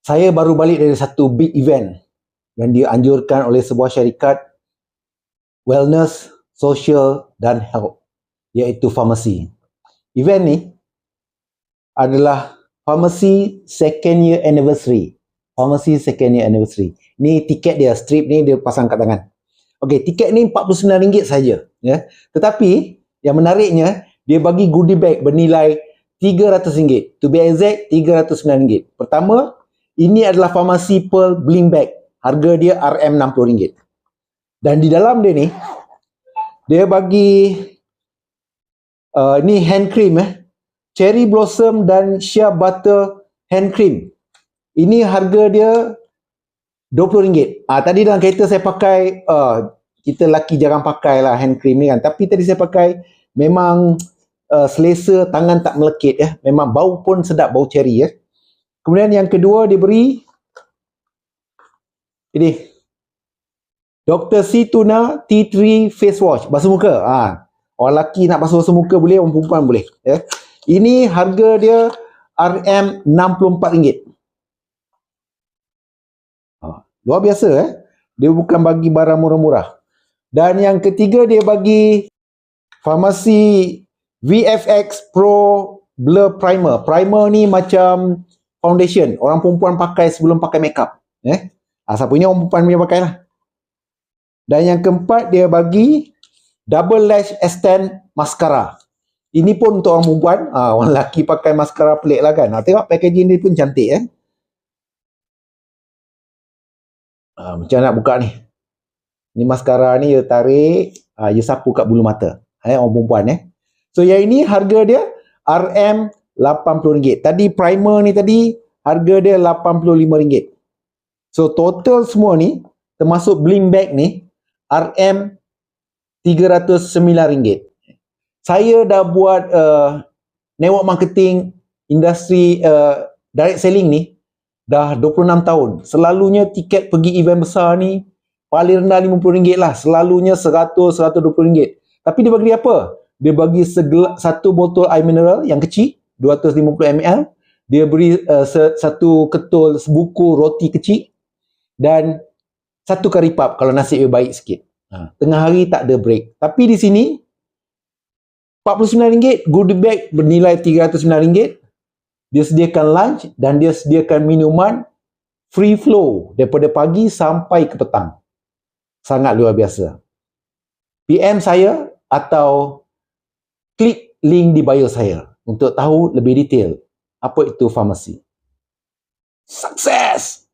Saya baru balik dari satu big event yang dianjurkan oleh sebuah syarikat wellness, social dan health, iaitu farmasi. Event ni adalah Pharmacy second year anniversary. Pharmacy second year anniversary. Ni tiket dia, strip ni dia pasang kat tangan. Okey, tiket ni RM49 saja, ya. Tetapi yang menariknya, dia bagi goodie bag bernilai RM300. To be exact, RM309. Pertama, ini adalah Pharmacy Pearl Bling Bag. Harga dia RM60. Dan di dalam dia ni, dia bagi ni hand cream, Cherry Blossom dan Shea Butter hand cream. Ini harga dia RM20. Tadi dalam kereta saya pakai, kita lelaki jarang pakai lah hand cream ni kan. Tapi tadi saya pakai, memang selesa, tangan tak melekit ya. Memang bau pun sedap, bau cherry ya. Kemudian yang kedua dia beri ini Dr. C Tuna Tea Tree Face Wash, basuh muka. Orang lelaki nak basuh muka boleh, orang perempuan boleh ya. Ini harga dia RM64. Luar biasa Dia bukan bagi barang murah-murah. Dan yang ketiga dia bagi Farmasi VFX Pro Blur Primer. Primer ni macam foundation. Orang perempuan pakai sebelum pakai makeup. Siapa punya orang perempuan punya pakai lah. Dan yang keempat dia bagi Double Lash Extend Mascara. Ini pun untuk orang perempuan. Orang lelaki pakai maskara pelik lah kan. Tengok packaging dia pun cantik macam nak buka ni. Ni maskara ni you tarik, you sapu kat bulu mata. Orang perempuan So yang ini harga dia RM80. Tadi primer ni tadi harga dia RM85. So total semua ni termasuk bling bag ni RM309. Saya dah buat network marketing industri direct selling ni dah 26 tahun. Selalunya tiket pergi event besar ni paling rendah RM50 lah. Selalunya RM100-120. Tapi dia bagi apa? Dia bagi satu botol air mineral yang kecil 250ml. Dia beri satu ketul sebuku roti kecil dan satu curry puff kalau nasib dia baik sikit. Tengah hari tak ada break. Tapi di sini RM49, goodie bag bernilai RM309. Dia sediakan lunch dan dia sediakan minuman free flow daripada pagi sampai ke petang. Sangat luar biasa. PM saya atau klik link di bio saya untuk tahu lebih detail apa itu farmasi. Sukses!